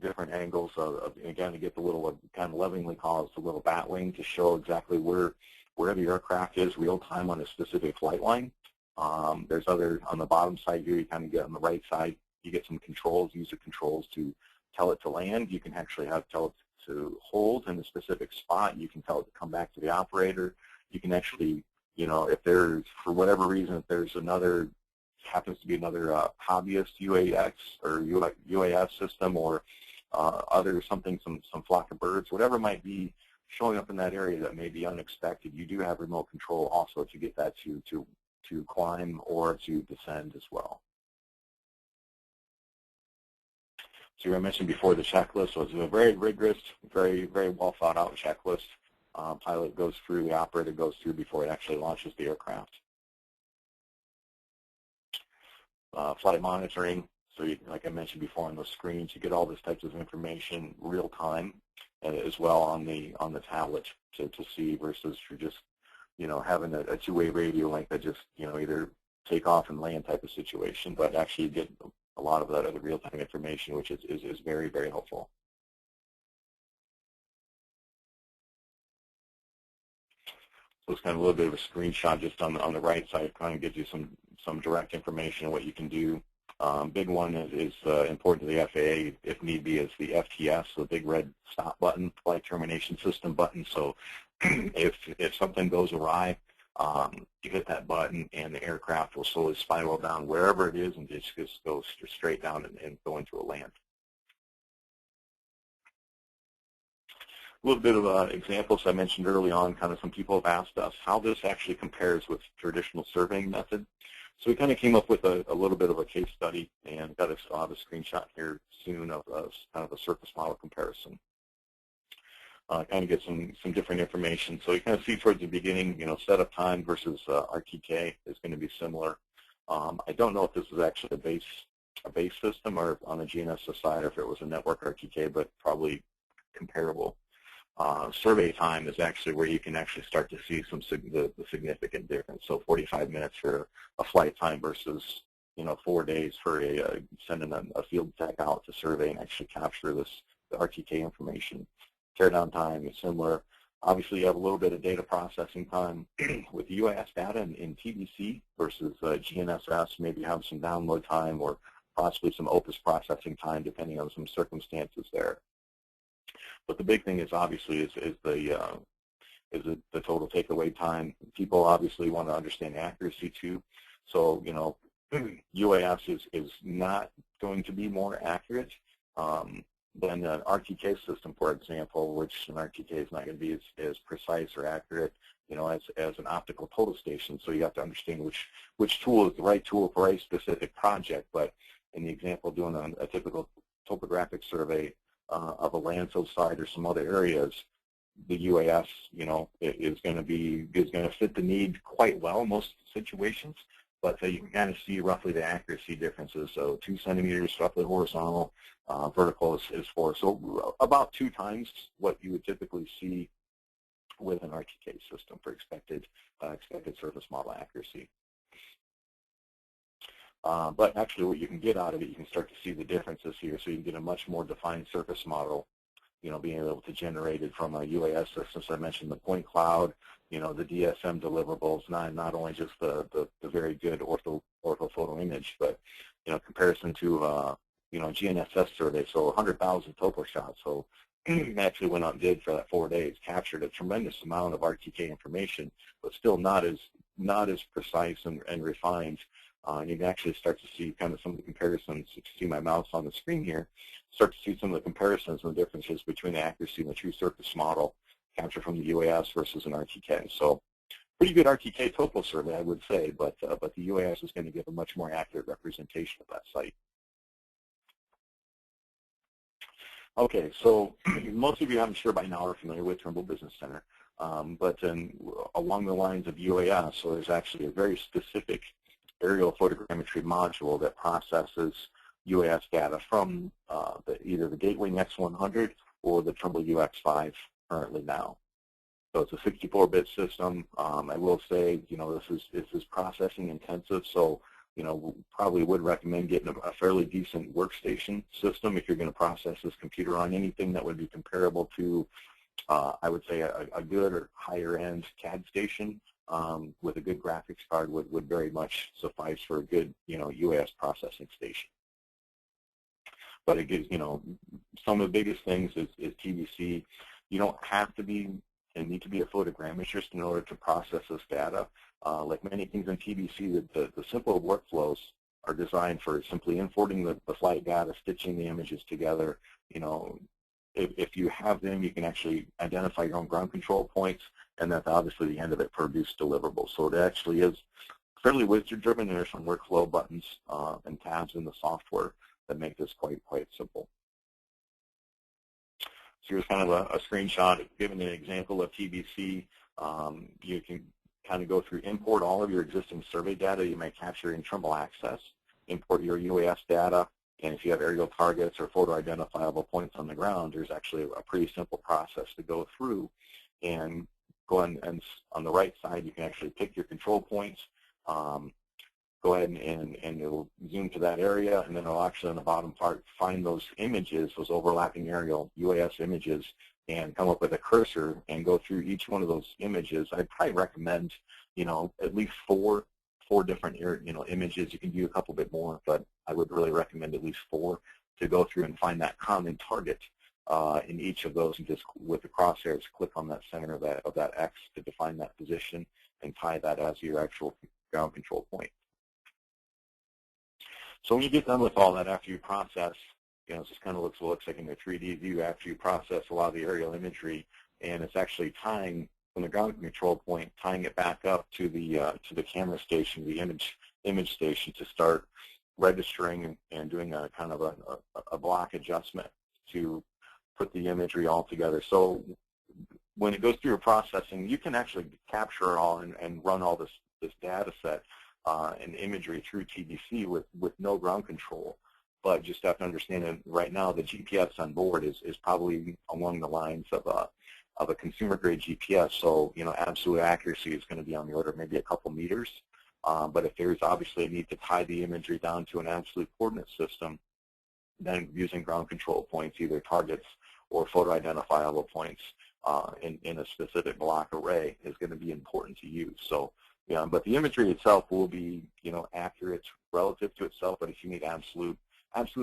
different angles of again, to get the little, kind of lovingly calls the little bat wing to show exactly where the aircraft is real time on a specific flight line. There's other, on the bottom side here, you kind of get on the right side, you get some controls, user controls to tell it to land. You can actually tell it to hold in a specific spot. You can tell it to come back to the operator. You can actually, if there's, for whatever reason, if there's happens to be another hobbyist UAX or UAS system or some flock of birds, whatever it might be, showing up in that area that may be unexpected, you do have remote control also to get that to climb or to descend as well. So I mentioned before the checklist was a very rigorous, very well thought out checklist. Pilot goes through, the operator goes through before it actually launches the aircraft. Flight monitoring, so like I mentioned before on those screens, you get all this types of information real time as well on the tablet to see versus you're just having a two-way radio link that just either take off and land type of situation, but actually get a lot of that other real-time information, which is very, very helpful. So it's kind of a little bit of a screenshot just on the right side. It kind of gives you some direct information on what you can do. Big one is important to the FAA, if need be, is the FTS, the big red stop button, flight termination system button. So if something goes awry, you hit that button and the aircraft will slowly spiral down wherever it is and just goes straight down and go into a land. A little bit of examples I mentioned early on, kind of some people have asked us how this actually compares with traditional surveying method. So we kind of came up with a little bit of a case study and I'll have a screenshot here soon of kind of a surface model comparison. Kind of get some different information. So you kind of see towards the beginning, setup time versus RTK is going to be similar. I don't know if this is actually a base system or on the GNSS side, or if it was a network RTK, but probably comparable. Survey time is actually where you can actually start to see the significant difference. So 45 minutes for a flight time versus 4 days for sending a field tech out to survey and actually capture the RTK information. Teardown time is similar. Obviously, you have a little bit of data processing time with UAS data in TBC versus GNSS. Maybe have some download time or possibly some OPUS processing time, depending on some circumstances there. But the big thing is obviously is the total takeaway time. People obviously want to understand accuracy too. So UAS is not going to be more accurate than an RTK system, for example, which an RTK is not going to be as precise or accurate, as an optical total station. So you have to understand which tool is the right tool for a specific project. But in the example, doing a typical topographic survey of a landfill site or some other areas, the UAS, is going to fit the need quite well in most situations. But you can kind of see roughly the accuracy differences. So 2 centimeters roughly horizontal, vertical is 4. So about 2 times what you would typically see with an RTK system for expected surface model accuracy. But actually what you can get out of it, you can start to see the differences here. So you can get a much more defined surface model, being able to generate it from a UAS system. So I mentioned the point cloud, the DSM deliverables, not only just the very good orthophoto image, but comparison to GNSS survey. So 100,000 topo shots. So actually went out and did for that 4 days, captured a tremendous amount of RTK information, but still not as precise and refined. And you can actually start to see kind of some of the comparisons. If you see my mouse on the screen here, start to see some of the comparisons and the differences between the accuracy and the true surface model captured from the UAS versus an RTK. So pretty good RTK topo survey, I would say, but the UAS is going to give a much more accurate representation of that site. Okay, so most of you, I'm sure by now, are familiar with Trimble Business Center, but along the lines of UAS, so there's actually a very specific aerial photogrammetry module that processes UAS data from either the Gateway Next 100 or the Trimble UX5 currently now. So it's a 64-bit system. I will say, this is processing intensive, so probably would recommend getting a fairly decent workstation system if you're going to process this computer on anything that would be comparable to, I would say, a good or higher-end CAD station. With a good graphics card would very much suffice for a good, UAS processing station. But it gives, some of the biggest things is TBC. You don't have to be and need to be a photogrammetrist in order to process this data. Like many things in TBC, the simple workflows are designed for simply importing the flight data, stitching the images together, if you have them, you can actually identify your own ground control points, and that's obviously the end of it, produce deliverables. So it actually is fairly wizard-driven. There's some workflow buttons and tabs in the software that make this quite simple. So here's kind of a screenshot giving an example of TBC. You can kind of go through, import all of your existing survey data you may capture in Trimble Access, import your UAS data, and if you have aerial targets or photo identifiable points on the ground, there's actually a pretty simple process to go through and go and on the right side you can actually pick your control points. Go ahead and it'll zoom to that area, and then it'll actually on the bottom part find those images, those overlapping aerial UAS images, and come up with a cursor and go through each one of those images. I'd probably recommend, at least four different images. You can do a couple bit more, but I would really recommend at least 4 to go through and find that common target in each of those, and just with the crosshairs click on that center of that X to define that position and tie that as your actual ground control point. So when you get done with all that, after you process, this kind of looks like in a 3D view after you process a lot of the aerial imagery, and it's actually tying from the ground control point, tying it back up to the camera station, the image station, to start registering and doing a kind of a block adjustment to put the imagery all together. So when it goes through your processing, you can actually capture it all and run all this data set and imagery through TBC with no ground control. But just have to understand that right now the GPS on board is probably along the lines of a consumer-grade GPS. So absolute accuracy is going to be on the order of maybe a couple meters. But if there's obviously a need to tie the imagery down to an absolute coordinate system, then using ground control points, either targets or photo identifiable points in a specific block array, is going to be important to use. So, but the imagery itself will be, accurate relative to itself. But if you need absolute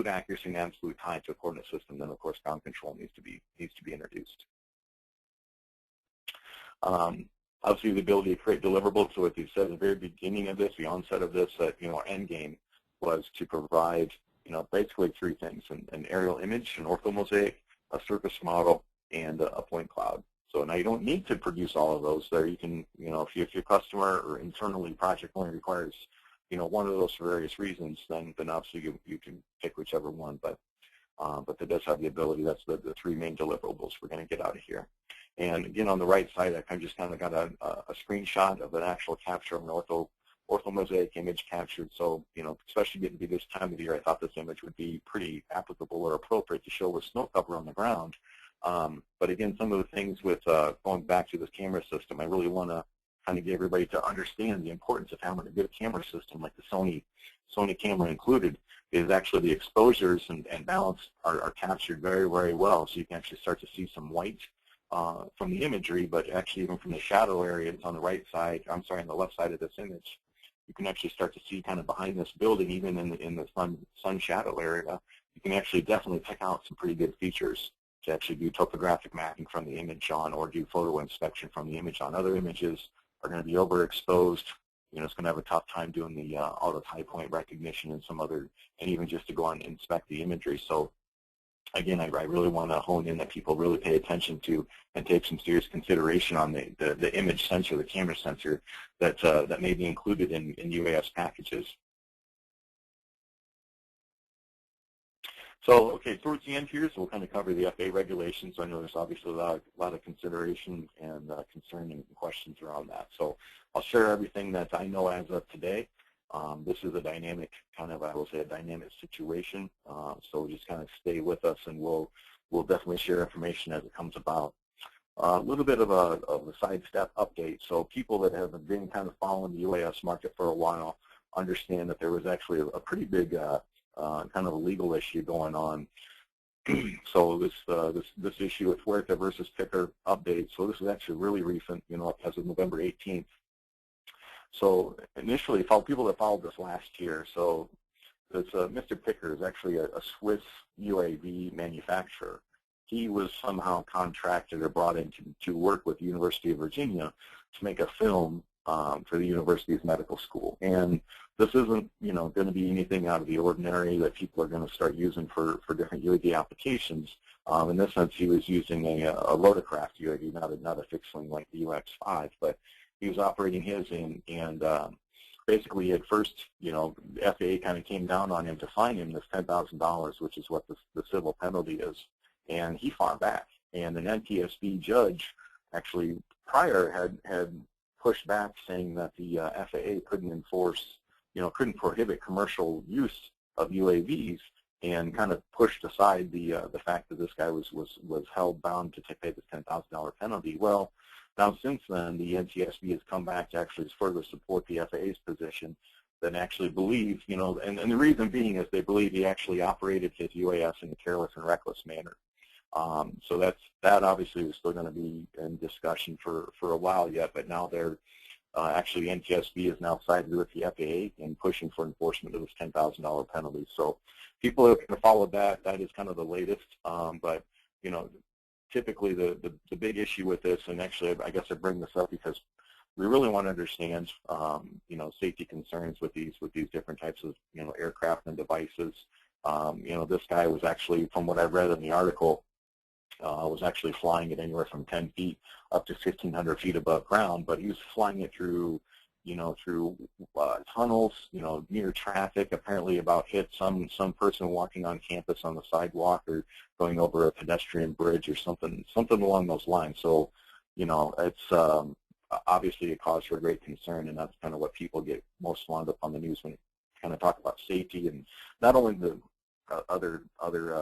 accuracy and absolute tie to a coordinate system, then of course ground control needs to be introduced. Obviously, the ability to create deliverables. So, as you said at the very beginning of this, the onset of this, our end game was to provide, basically 3 things: an aerial image, an orthomosaic, a surface model, and a point cloud. So now you don't need to produce all of those there. You can, if your customer or internally project only requires, one of those for various reasons, then obviously you can pick whichever one. But that does have the ability. That's the 3 main deliverables we're going to get out of here. And again, on the right side, I just kind of got a screenshot of an actual capture of an orthomosaic image captured. So, especially getting to this time of the year, I thought this image would be pretty applicable or appropriate to show with snow cover on the ground. But again, some of the things with going back to this camera system, I really want to kind of get everybody to understand the importance of having a good camera system like the Sony camera included. Is actually the exposures and balance are captured very, very well. So you can actually start to see some white from the imagery, but actually even from the shadow area that's on the right side, on the left side of this image, you can actually start to see kind of behind this building, even in the sun shadow area, you can actually definitely pick out some pretty good features to actually do topographic mapping from the image on, or do photo inspection from the image on. Other images are going to be overexposed. It's going to have a tough time doing the auto tie point recognition and some other, and even just to go on and inspect the imagery. So again, I really want to hone in that people really pay attention to and take some serious consideration on the image sensor, the camera sensor that may be included in UAS packages. So, okay, towards the end here, so we'll kind of cover the FAA regulations. I know there's obviously a lot of consideration and concern and questions around that. So I'll share everything that I know as of today. This is a dynamic, I will say a dynamic situation. So just kind of stay with us, and we'll definitely share information as it comes about. A little bit of a sidestep update. So people that have been kind of following the UAS market for a while understand that there was actually a pretty big kind of a legal issue going on. So this issue with Huerta versus Picker update. So this is actually really recent, as of November 18th. So initially, people that followed this last year, so this Mr. Picker is actually a Swiss UAV manufacturer. He was somehow contracted or brought in to work with the University of Virginia to make a film for the university's medical school. And this isn't, going to be anything out of the ordinary that people are going to start using for different UAV applications. In this sense, he was using a rotorcraft UAV, not a fixed wing like the UX5, but he was operating his and basically at first, the FAA kind of came down on him to fine him this $10,000, which is what the civil penalty is, and he fought back. And an NTSB judge actually prior had pushed back, saying that the FAA couldn't enforce, couldn't prohibit commercial use of UAVs, and kind of pushed aside the fact that this guy was held bound to pay this $10,000 penalty. Well, now since then, the NTSB has come back to actually further support the FAA's position, that actually believe, and the reason being is they believe he actually operated his UAS in a careless and reckless manner. So that obviously is still going to be in discussion for a while yet, but now they're actually NTSB is now sided with the FAA and pushing for enforcement of this $10,000 penalty. So people are going to follow that. That is kind of the latest, but typically the big issue with this, and actually I guess I bring this up because we really want to understand safety concerns with these different types of aircraft and devices. This guy was actually, from what I read in the article, was actually flying it anywhere from 10 feet up to 1,500 feet above ground, but he was flying it through tunnels, near traffic, apparently about hit some person walking on campus on the sidewalk, or going over a pedestrian bridge or something along those lines. So, it's obviously a cause for great concern, and that's kind of what people get most wound up on the news when you kind of talk about safety, and not only the other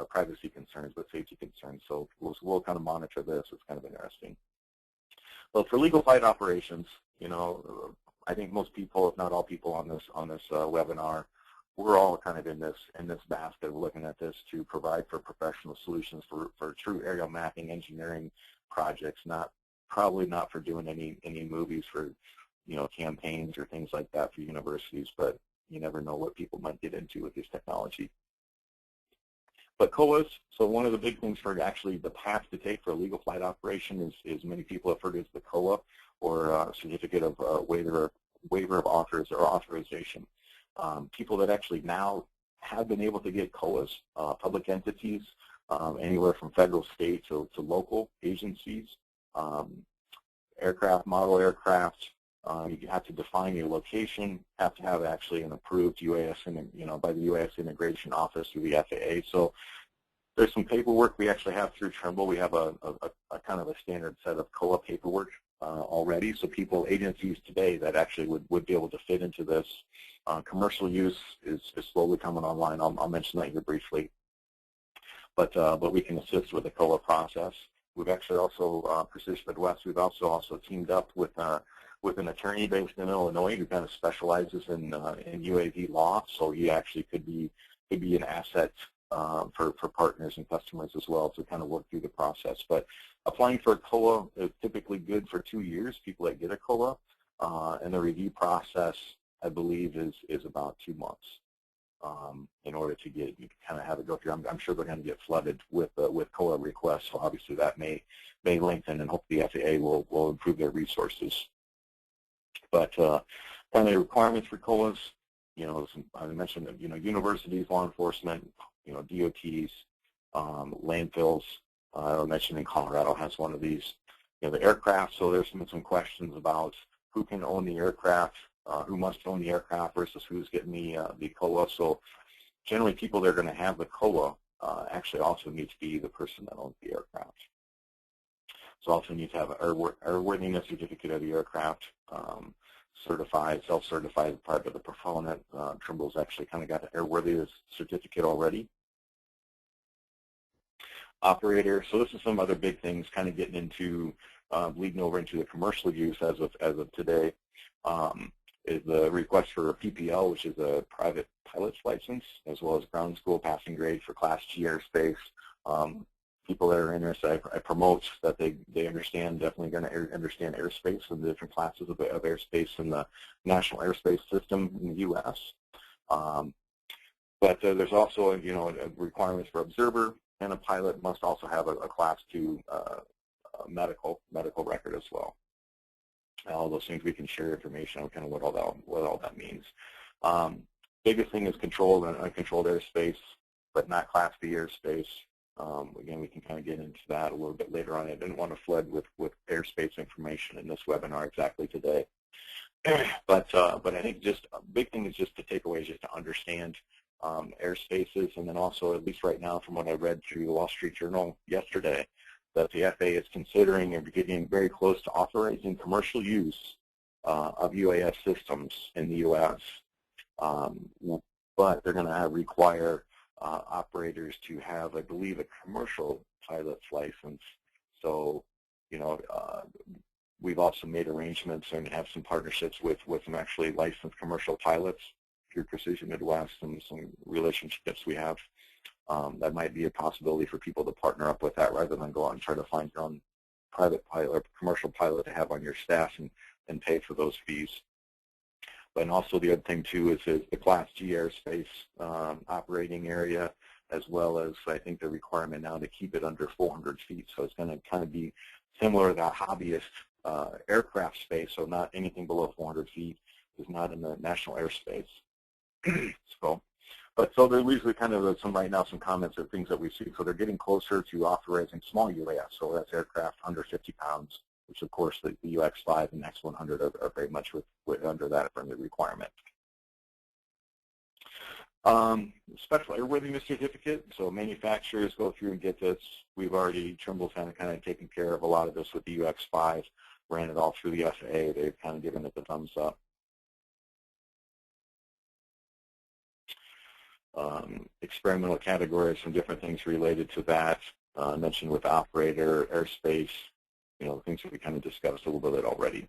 privacy concerns, but safety concerns. So we'll kind of monitor this. It's kind of interesting. Well, for legal flight operations, I think most people, if not all people on this webinar, we're all kind of in this basket of looking at this to provide for professional solutions for true aerial mapping engineering projects, probably not for doing any movies for campaigns or things like that for universities, but you never know what people might get into with this technology. But COAs, so one of the big things for actually the path to take for a legal flight operation is many people have heard as the COA, or Certificate of Waiver of Authorization. People that actually now have been able to get COAs, public entities, anywhere from federal, state to local agencies, model aircraft. You have to define your location, have to have actually an approved UAS, by the UAS Integration Office through the FAA. So there's some paperwork we actually have through Trimble. We have a kind of a standard set of COA paperwork already. So agencies today that actually would be able to fit into this. Commercial use is slowly coming online. I'll mention that here briefly. But we can assist with the COA process. We've actually also, Precision Midwest, we've also teamed up with an attorney based in Illinois who kind of specializes in UAV law. So he actually could be an asset for partners and customers as well to kind of work through the process. But applying for a COA is typically good for 2 years, people that get a COA, and the review process, I believe, is about 2 months. In order to get, you kind of have it go through. I'm sure they're going to get flooded with COA requests, so obviously that may lengthen, and hopefully the FAA will improve their resources. But primary requirements for COAs, I mentioned that, universities, law enforcement, DOTs, landfills. I mentioned in Colorado has one of these. The aircraft. So there's been some questions about who can own the aircraft, who must own the aircraft versus who's getting the COA. So generally, people that are going to have the COA actually also need to be the person that owns the aircraft. So also need to have an airworthiness certificate of the aircraft, certified, self-certified part of the proponent. Trimble's actually kind of got an airworthiness certificate already. Operator. So this is some other big things kind of getting into, bleeding over into the commercial use as of today. Is the request for a PPL, which is a private pilot's license, as well as ground school passing grade for Class G airspace. People that are interested, I promote that they understand, definitely going to understand airspace and the different classes of airspace in the national airspace system in the U.S. But there's also, requirements for observer, and a pilot must also have a Class 2 medical record as well. All those things we can share information on kind of what all that means. Biggest thing is controlled and uncontrolled airspace, but not Class B airspace. Again, we can kind of get into that a little bit later on. I didn't want to flood with airspace information in this webinar exactly today. But I think just a big thing is just to take away is just to understand airspaces, and then also, at least right now from what I read through the Wall Street Journal yesterday, that the FAA is considering and getting very close to authorizing commercial use of UAS systems in the U.S. But they're going to require operators to have, I believe, a commercial pilot's license. So, you know, we've also made arrangements and have some partnerships with some actually licensed commercial pilots through Precision Midwest and some relationships we have. That might be a possibility for people to partner up with that rather than go out and try to find your own private pilot or commercial pilot to have on your staff and pay for those fees. But also the other thing too is the Class G airspace operating area, as well as I think the requirement now to keep it under 400 feet. So it's going to kind of be similar to that hobbyist aircraft space. So not anything below 400 feet is not in the national airspace. So there usually kind of some right now some comments of things that we see. So they're getting closer to authorizing small UAS. So that's aircraft under 50 pounds, which of course the UX5 and X100 are very much under that permit requirement. Special airworthiness certificate. So manufacturers go through and get this. We've already, Trimble's kind of taken care of a lot of this with the UX5. Ran it all through the FAA. They've kind of given it the thumbs up. Experimental categories, some different things related to that. Mentioned with operator, airspace, you know, things that we kind of discussed a little bit already.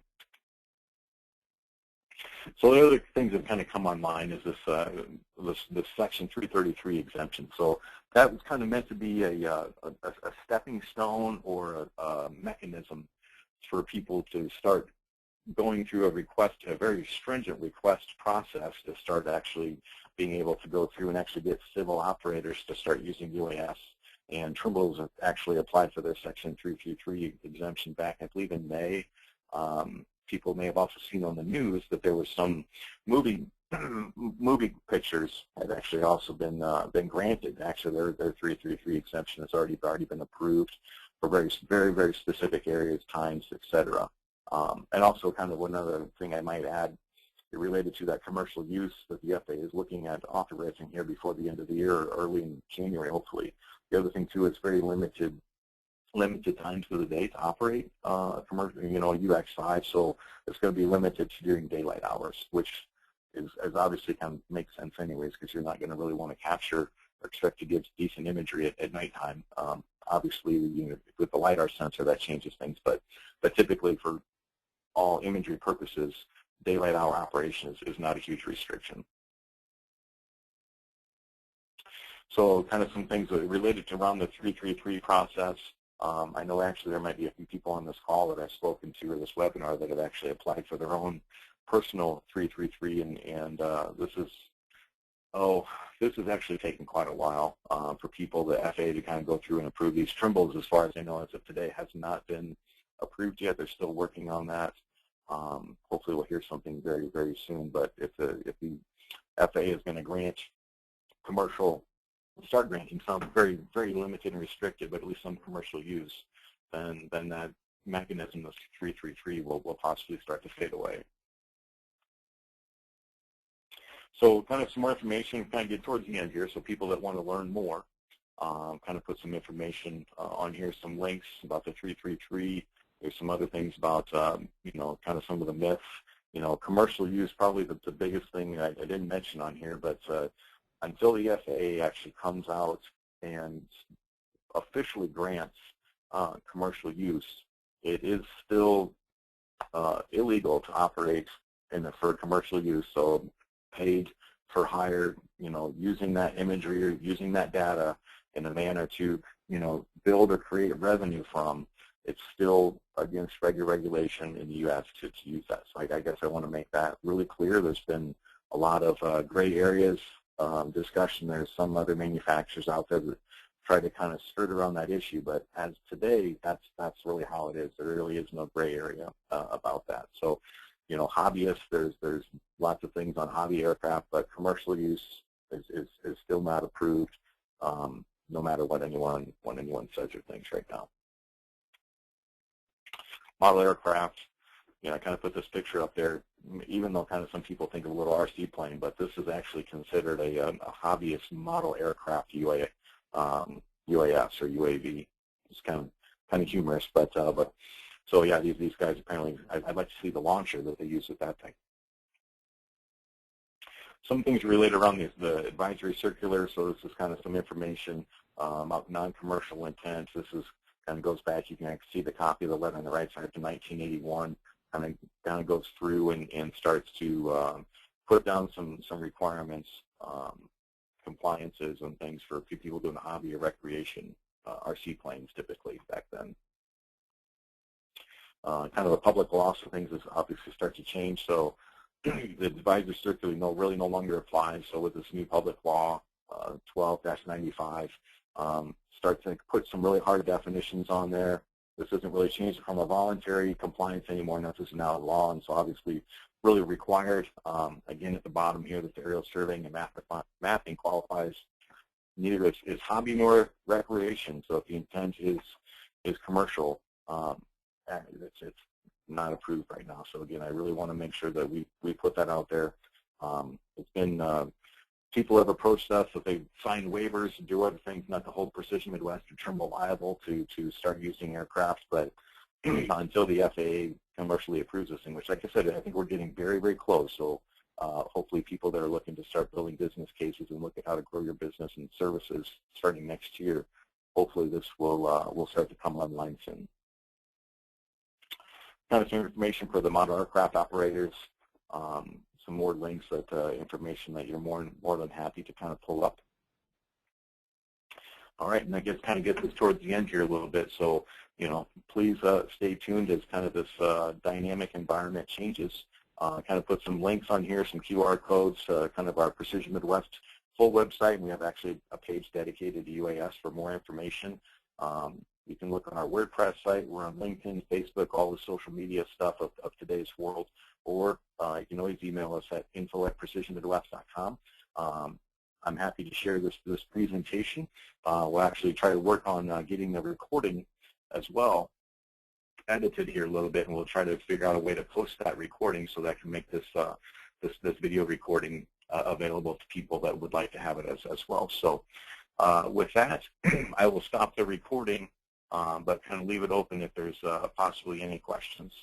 So the other things that kind of come on mind is this Section 333 exemption. So that was kind of meant to be a stepping stone or a mechanism for people to start going through a very stringent request process to start actually being able to go through and actually get civil operators to start using UAS. And Trimble has actually applied for their Section 333 exemption back, I believe, in May. People may have also seen on the news that there was some movie pictures had actually also been granted. Actually, their 333 exemption has already been approved for very specific areas, times, etc. And also, kind of one other thing I might add related to that commercial use that the FAA is looking at authorizing here before the end of the year or early in January, hopefully. The other thing too is very limited times of the day to operate commercial, UX5. So it's going to be limited to during daylight hours, which is obviously kind of makes sense anyways, because you're not going to really want to capture or expect to get decent imagery at nighttime. Obviously, with the LiDAR sensor, that changes things, but typically for all imagery purposes, daylight hour operation is not a huge restriction. So kind of some things related to around the 333 process. I know actually there might be a few people on this call that I've spoken to or this webinar that have actually applied for their own personal 333, and this is actually taking quite a while for people, the FAA, to kind of go through and approve these. Trimble's, as far as I know, as of today, has not been approved yet. They're still working on that. Hopefully we'll hear something very, very soon. But if the FAA is going to grant start granting some very, very limited and restricted, but at least some commercial use, then that mechanism of 333 will possibly start to fade away. So kind of some more information, kind of get towards the end here, so people that want to learn more, kind of put some information on here, some links about the 333. There's some other things about, kind of some of the myths. Commercial use, probably the biggest thing I didn't mention on here, but until the FAA actually comes out and officially grants commercial use, it is still illegal to operate for commercial use. So paid for hire, using that imagery or using that data in a manner to, build or create revenue from, it's still against regulation in the U.S. to use that. So I guess I want to make that really clear. There's been a lot of gray areas discussion. There's some other manufacturers out there that try to kind of skirt around that issue, but as today, that's really how it is. There really is no gray area about that. So, hobbyists, there's lots of things on hobby aircraft, but commercial use is still not approved. no matter what anyone says or thinks right now. Model aircraft, you know, I kind of put this picture up there, even though kind of some people think of a little RC plane, but this is actually considered a hobbyist model aircraft UAS or UAV. It's kind of humorous, but so yeah, these guys apparently, I'd like to see the launcher that they use with that thing. Some things related around the advisory circular. So this is kind of some information about non-commercial intent. This is kind of goes back. You can see the copy of the letter on the right side to 1981. Kind of goes through and starts to put down some requirements, compliances, and things for people doing hobby or recreation RC planes typically back then. Kind of a public law, so things obviously start to change. So the advisory circular really no longer applies. So with this new public law, 12-95, start to put some really hard definitions on there. This isn't really changed from a voluntary compliance anymore, and this is now law, and so obviously really required. Again, at the bottom here, the aerial surveying and mapping qualifies. Neither is hobby nor recreation. So if the intent is commercial, it's not approved right now. So again, I really want to make sure that we put that out there. It's been people have approached us that they've signed waivers and do other things not to hold Precision Midwest or Trimble liable to start using aircraft, but until the FAA commercially approves this thing, which, like I said, I think we're getting very, very close. So hopefully people that are looking to start building business cases and look at how to grow your business and services starting next year, hopefully this will start to come online soon. Kind of some information for the model aircraft operators. Some more links, that information that you're more than happy to kind of pull up. All right, and I guess kind of get this towards the end here a little bit. So, you know, please stay tuned as kind of this dynamic environment changes. Kind of put some links on here, some QR codes, kind of our Precision Midwest full website. And we have actually a page dedicated to UAS for more information. You can look on our WordPress site. We're on LinkedIn, Facebook, all the social media stuff of today's world. Or you can always email us at info@precisionmidwest.com. I'm happy to share this presentation. We'll actually try to work on getting the recording as well edited here a little bit, and we'll try to figure out a way to post that recording so that I can make this this video recording available to people that would like to have it as well. So with that, I will stop the recording, but kind of leave it open if there's possibly any questions.